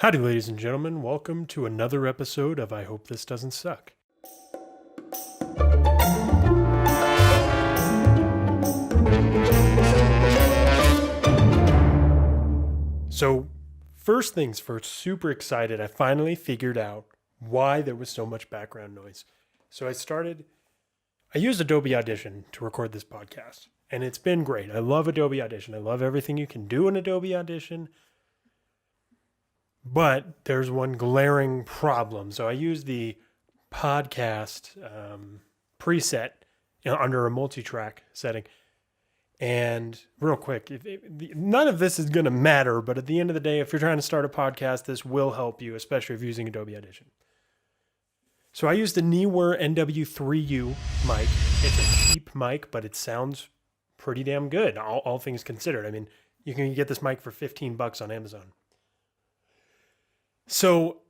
Howdy, ladies and gentlemen. Welcome to another episode of I Hope This Doesn't Suck. So, first things first, super excited. I finally figured out why there was so much background noise. So I used Adobe Audition to record this podcast, and it's been great. I love Adobe Audition. I love everything you can do in Adobe Audition. But there's one glaring problem. So I use the podcast preset under a multi-track setting. And real quick, none of this is going to matter, but at the end of the day, if you're trying to start a podcast, this will help you, especially if you're using Adobe Audition. So I use the Neewer NW3U mic. It's a cheap mic, but it sounds pretty damn good, all things considered. I mean, you can get this mic for $15 on Amazon. So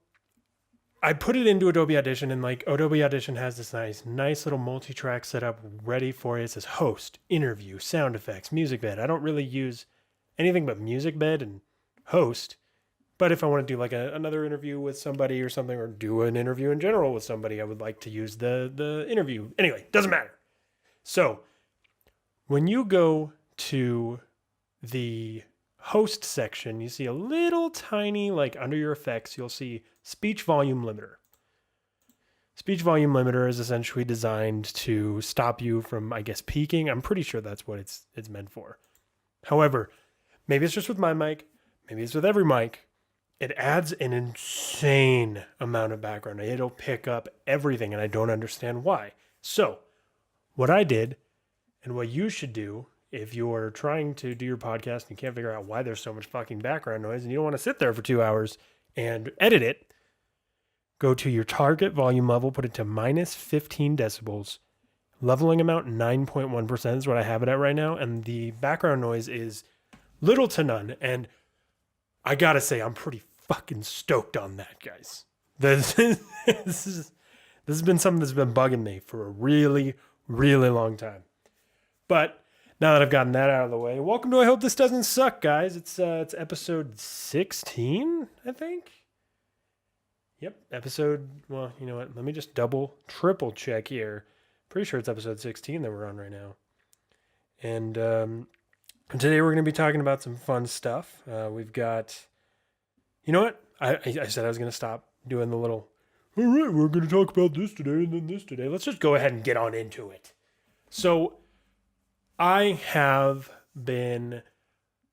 I put it into Adobe Audition, and Adobe Audition has this nice little multi-track setup ready for you. It says host, interview, sound effects, music bed. I don't really use anything but music bed and host. But if I want to do another interview with somebody or something, or do an interview in general with somebody, I would like to use the interview. Anyway, doesn't matter. So when you go to the host section, you see a little tiny, under your effects, you'll see speech volume limiter. Speech volume limiter is essentially designed to stop you from, peaking. I'm pretty sure that's what it's meant for. However, maybe it's just with my mic, maybe it's with every mic. It adds an insane amount of background. It'll pick up everything, and I don't understand why. So, what I did, and what you should do, if you're trying to do your podcast and you can't figure out why there's so much fucking background noise and you don't want to sit there for 2 hours and edit it, go to your target volume level, put it to minus 15 decibels. Leveling amount 9.1% is what I have it at right now. And the background noise is little to none. And I got to say, I'm pretty fucking stoked on that, guys. This has been something that's been bugging me for a really, really long time. But now that I've gotten that out of the way, welcome to I Hope This Doesn't Suck, guys. It's episode 16, I think. Yep, well, you know what? Let me just triple check here. Pretty sure it's episode 16 that we're on right now. And today we're going to be talking about some fun stuff. We've got, you know what? I said I was going to stop doing the little, all right, we're going to talk about this today and then this today. Let's just go ahead and get on into it. So, I have been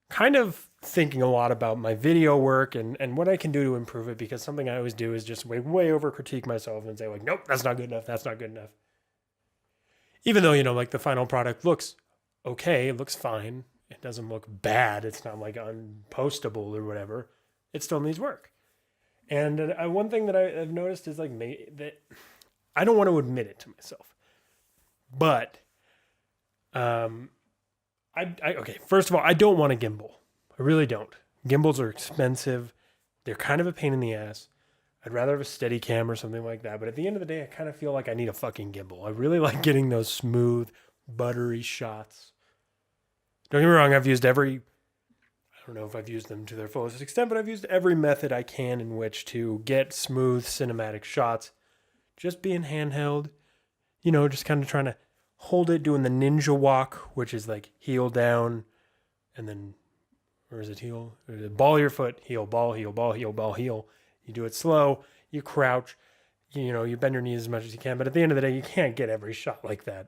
kind of thinking a lot about my video work and what I can do to improve it, because something I always do is just way over critique myself and say nope, that's not good enough. That's not good enough. Even though, the final product looks okay, it looks fine. It doesn't look bad. It's not unpostable or whatever. It still needs work. And one thing that I've noticed is that I don't want to admit it to myself, but okay, first of all, I don't want a gimbal. I really don't. Gimbals are expensive. They're kind of a pain in the ass. I'd rather have a steady cam or something like that. But at the end of the day, I kind of feel like I need a fucking gimbal. I really like getting those smooth, buttery shots. Don't get me wrong, I don't know if I've used them to their fullest extent, but I've used every method I can in which to get smooth cinematic shots. Just being handheld, just kind of trying to hold it, doing the ninja walk, which is heel down, and then, or is it heel? Ball your foot, heel, ball, heel, ball, heel, ball, heel. You do it slow, you crouch, you bend your knees as much as you can, but at the end of the day, you can't get every shot like that.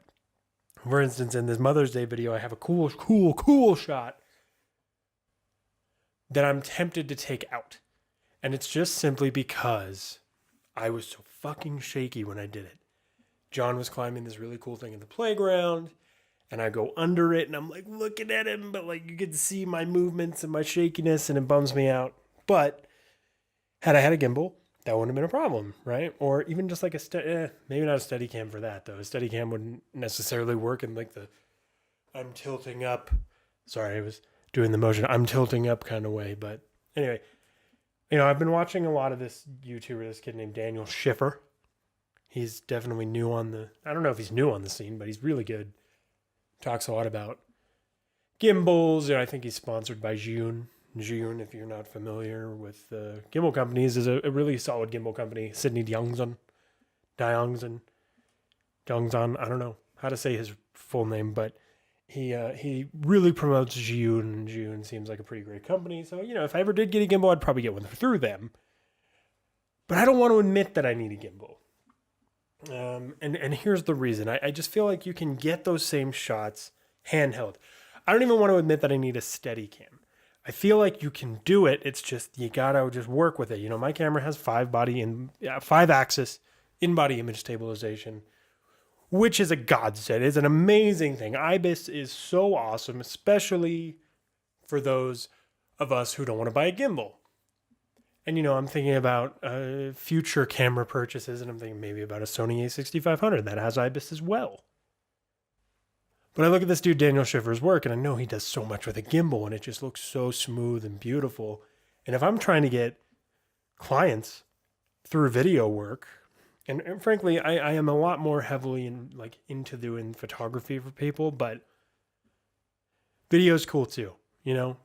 For instance, in this Mother's Day video, I have a cool shot that I'm tempted to take out. And it's just simply because I was so fucking shaky when I did it. John was climbing this really cool thing in the playground, and I go under it, and I'm looking at him, but you can see my movements and my shakiness, and it bums me out. But had I had a gimbal, that wouldn't have been a problem, right? Or even just maybe not a Steadicam for that, though. A Steadicam wouldn't necessarily work in I'm tilting up. Sorry, I was doing the motion. I'm tilting up kind of way. But anyway, I've been watching a lot of this YouTuber, this kid named Daniel Schiffer. He's definitely I don't know if he's new on the scene, but he's really good. Talks a lot about gimbals. I think he's sponsored by Zhiyun. Zhiyun, if you're not familiar with the gimbal companies, is a really solid gimbal company. Sydney Diongzon, I don't know how to say his full name, but he really promotes Zhiyun, and Zhiyun seems like a pretty great company. So, if I ever did get a gimbal, I'd probably get one through them. But I don't want to admit that I need a gimbal. And here's the reason. I just feel like you can get those same shots handheld. I don't even want to admit that I need a Steadicam. I feel like you can do it. It's just you gotta just work with it. My camera has 5-axis in-body image stabilization, which is a godsend. It's an amazing thing. Ibis is so awesome, especially for those of us who don't want to buy a gimbal. And, I'm thinking about future camera purchases, and I'm thinking maybe about a Sony a6500 that has Ibis as well. But I look at this dude, Daniel Schiffer's work, and I know he does so much with a gimbal, and it just looks so smooth and beautiful. And if I'm trying to get clients through video work, and frankly, I am a lot more heavily into doing photography for people, but video is cool too.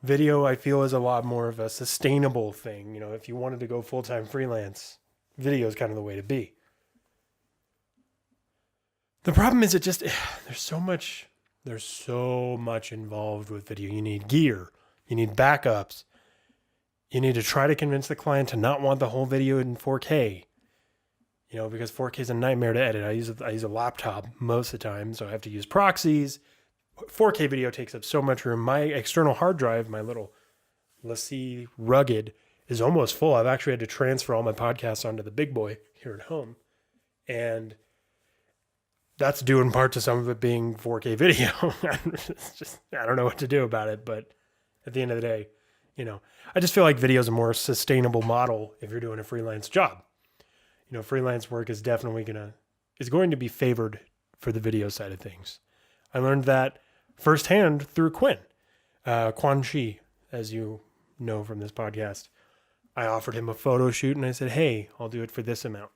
Video I feel is a lot more of a sustainable thing. If you wanted to go full-time freelance, video is kind of the way to be. The problem is there's so much involved with video. You need gear, you need backups, you need to try to convince the client to not want the whole video in 4K. Because 4K is a nightmare to edit. I use a laptop most of the time, so I have to use proxies. 4K video takes up so much room. My external hard drive, my little LaCie Rugged, is almost full. I've actually had to transfer all my podcasts onto the big boy here at home. And that's due in part to some of it being 4K video. I don't know what to do about it. But at the end of the day, I just feel like video is a more sustainable model if you're doing a freelance job. Freelance work is definitely going to be favored for the video side of things. I learned that firsthand through Quan Chi, as you know from this podcast. I offered him a photo shoot and I said, hey, I'll do it for this amount.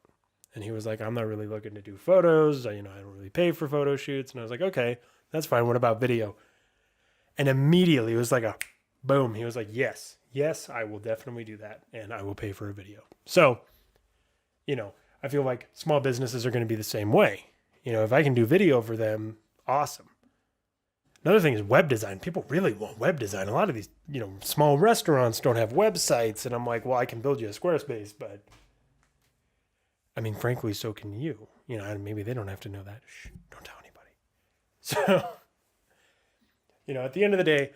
And he was like, I'm not really looking to do photos. I don't really pay for photo shoots. And I was like, okay, that's fine. What about video? And immediately it was like a boom. He was like, yes, I will definitely do that. And I will pay for a video. So, I feel like small businesses are going to be the same way. If I can do video for them, awesome. Another thing is web design. People really want web design. A lot of these, small restaurants don't have websites. And I'm like, well, I can build you a Squarespace, but frankly, so can you. Maybe they don't have to know that. Shh, don't tell anybody. So, at the end of the day,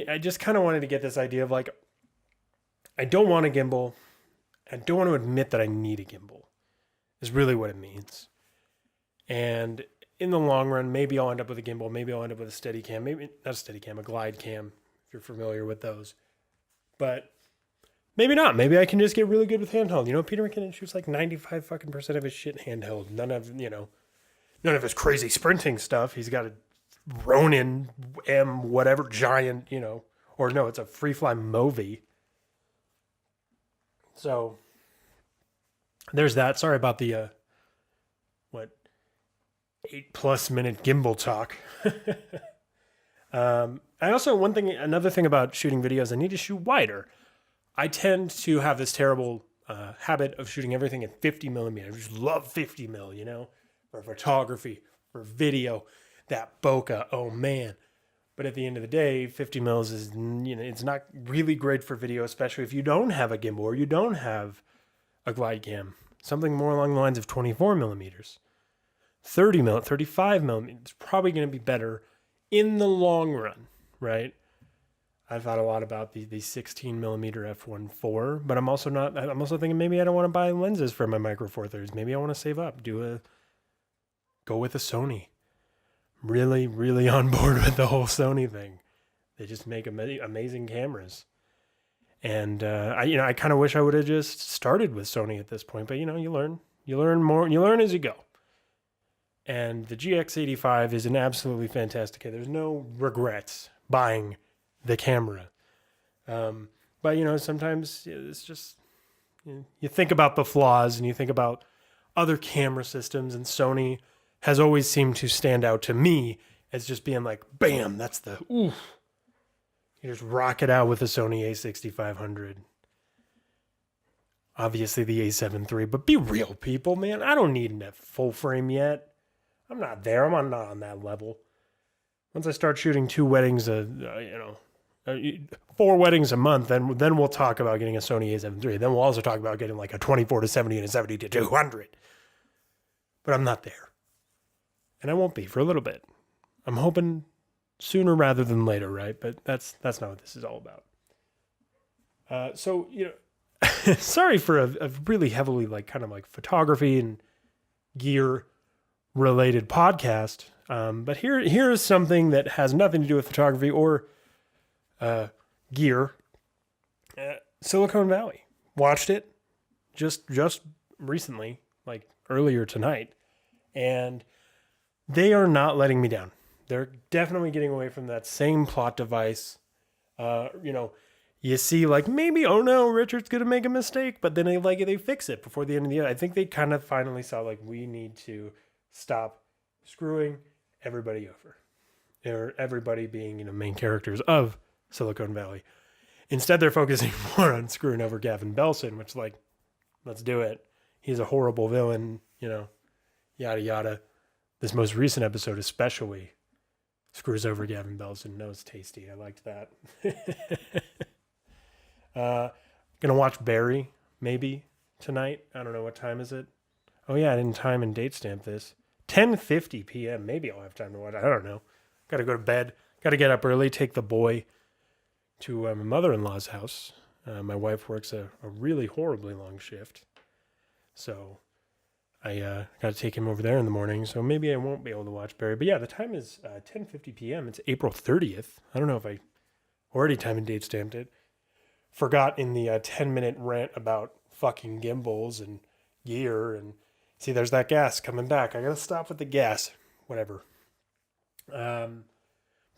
I just kind of wanted to get this idea of I don't want a gimbal. I don't want to admit that I need a gimbal, is really what it means. And in the long run, maybe I'll end up with a gimbal. Maybe I'll end up with a Steadicam. Maybe not a Steadicam, a glide cam, if you're familiar with those. But maybe not. Maybe I can just get really good with handheld. Peter McKinnon shoots 95% of his shit handheld. None of his crazy sprinting stuff. He's got a Ronin M whatever giant, or no, it's a Freefly Movi. So there's that. Sorry about the 8+ minute gimbal talk. Another thing about shooting videos, I need to shoot wider. I tend to have this terrible habit of shooting everything at 50 millimeter. I just love 50 mil, for photography, for video, that bokeh. Oh man. But at the end of the day, 50 mils is, it's not really great for video, especially if you don't have a gimbal or you don't have a glide cam. Something more along the lines of 24 millimeters. 35 millimeters is probably going to be better in the long run, right? I've thought a lot about the 16 millimeter f1.4, but I'm also thinking maybe I don't want to buy lenses for my Micro Four Thirds. Maybe I want to save up, go with a Sony. Really, really on board with the whole Sony thing. They just make amazing cameras. And I kind of wish I would have just started with Sony at this point, but you learn more, you learn as you go. And the GX85 is an absolutely fantastic. There's no regrets buying the camera. But sometimes it's just, you think about the flaws and you think about other camera systems, and Sony has always seemed to stand out to me as just being like, bam, that's the oof. You just rock it out with a Sony A6500. Obviously the A7 III, but be real, people, man. I don't need a full frame yet. I'm not there. I'm not on that level. Once I start shooting 2 weddings, 4 weddings a month, then we'll talk about getting a Sony A7 III. Then we'll also talk about getting like a 24-70 and a 70-200. But I'm not there. And I won't be for a little bit. I'm hoping sooner rather than later, right? But that's not what this is all about. Sorry for a really heavily kind of photography and gear related podcast. But here is something that has nothing to do with photography or gear. Silicon Valley. Watched it just recently, like earlier tonight, and they are not letting me down. They're definitely getting away from that same plot device. You see maybe, oh no, Richard's going to make a mistake, but then they fix it before the end of the year. I think they kind of finally saw we need to stop screwing everybody over. Or everybody being, main characters of Silicon Valley. Instead, they're focusing more on screwing over Gavin Belson, which let's do it. He's a horrible villain, yada yada. This most recent episode especially screws over Gavin Belson. No, it's tasty. I liked that. Gonna watch Barry maybe tonight. I don't know, what time is it? Oh yeah, I didn't time and date stamp this. 10:50 p.m. Maybe I'll have time to watch. I don't know. Got to go to bed. Got to get up early. Take the boy to my mother-in-law's house. My wife works a really horribly long shift, so I got to take him over there in the morning. So maybe I won't be able to watch Barry. But yeah, the time is 10:50 p.m. It's April 30th. I don't know if I already time and date stamped it. Forgot in the 10-minute rant about fucking gimbals and gear. And see, there's that gas coming back. I got to stop with the gas. Whatever. But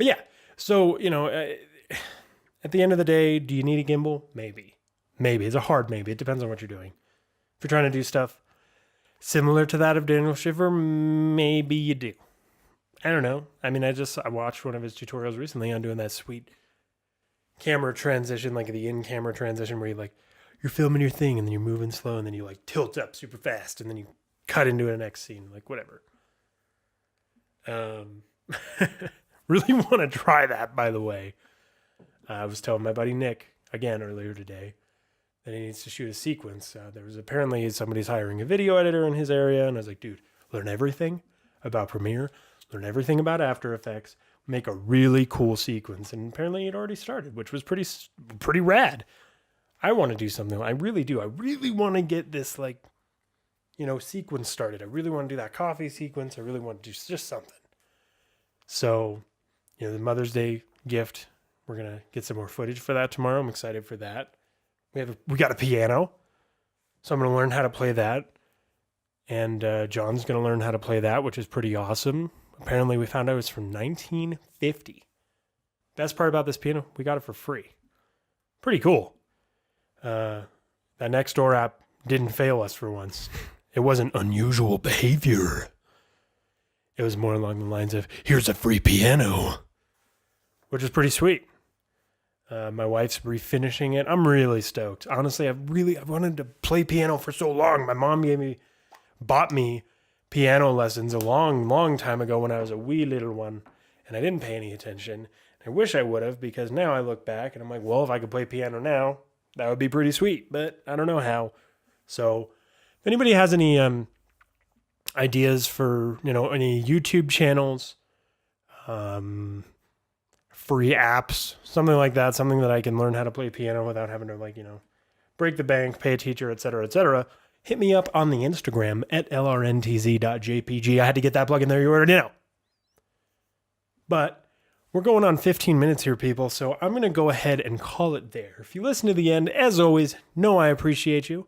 yeah, so, at the end of the day, do you need a gimbal? Maybe. It's a hard maybe. It depends on what you're doing. If you're trying to do stuff similar to that of Daniel Schiffer, maybe you do. I don't know. I mean, I watched one of his tutorials recently on doing that sweet camera transition, the in-camera transition where you're filming your thing and then you're moving slow and then you tilt up super fast and then you cut into the next scene, whatever. Really want to try that, by the way. I was telling my buddy Nick again earlier today that he needs to shoot a sequence. There was apparently somebody's hiring a video editor in his area, and I was like, dude, learn everything about Premiere, learn everything about After Effects, make a really cool sequence. And apparently it already started, which was pretty rad. I want to do something. I really do. I really want to get this sequence started. I really want to do that coffee sequence. I really want to do just something. So, the Mother's Day gift, we're going to get some more footage for that tomorrow. I'm excited for that. We got a piano, so I'm going to learn how to play that. And John's going to learn how to play that, which is pretty awesome. Apparently, we found out it's from 1950. Best part about this piano, we got it for free. Pretty cool. That Nextdoor app didn't fail us for once. It wasn't unusual behavior. It was more along the lines of, here's a free piano, which is pretty sweet. My wife's refinishing it. I'm really stoked. Honestly, I've wanted to play piano for so long. My mom bought me piano lessons a long, long time ago when I was a wee little one, and I didn't pay any attention. I wish I would have, because now I look back and I'm like, well, if I could play piano now, that would be pretty sweet, but I don't know how. So if anybody has any ideas for, any YouTube channels, free apps, something like that, something that I can learn how to play piano without having to break the bank, pay a teacher, etc., hit me up on the Instagram at lrntz.jpg. I had to get that plug in there. You already know. But we're going on 15 minutes here, people, so I'm going to go ahead and call it there. If you listen to the end, as always, know I appreciate you.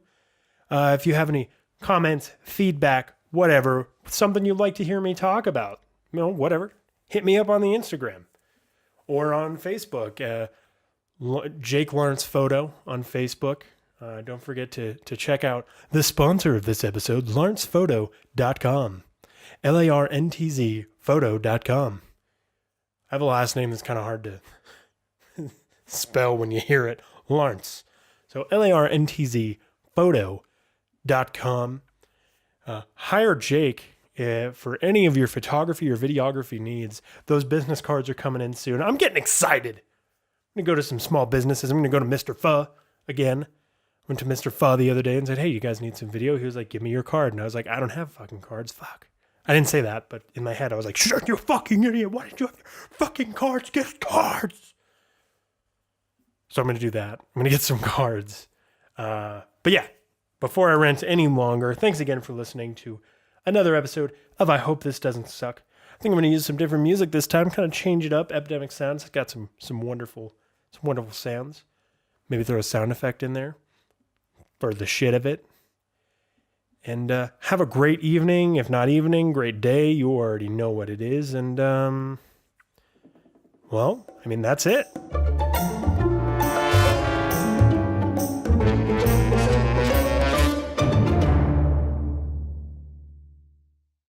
If you have any comments, feedback, whatever, something you'd like to hear me talk about, whatever, hit me up on the Instagram or on Facebook. Jake Lawrence Photo on Facebook. Don't forget to check out the sponsor of this episode, lawrencephoto.com. LARNTZ photo.com. I have a last name that's kind of hard to spell when you hear it. Larntz. So LARNTZ photo.com. Hire Jake for any of your photography or videography needs. Those business cards are coming in soon. I'm getting excited. I'm going to go to some small businesses. I'm going to go to Mr. Pho again. Went to Mr. Pho the other day and said, hey, you guys need some video? He was like, give me your card. And I was like, I don't have fucking cards. Fuck. I didn't say that, but in my head, I was like, shut you fucking idiot. Why did you have your fucking cards? Get cards. So I'm going to do that. I'm going to get some cards. But yeah, before I rant any longer, thanks again for listening to another episode of I Hope This Doesn't Suck. I think I'm going to use some different music this time, kind of change it up. Epidemic Sounds has got some wonderful sounds. Maybe throw a sound effect in there for the shit of it. And have a great evening. If not evening, great day. You already know what it is. And, well, I mean, that's it.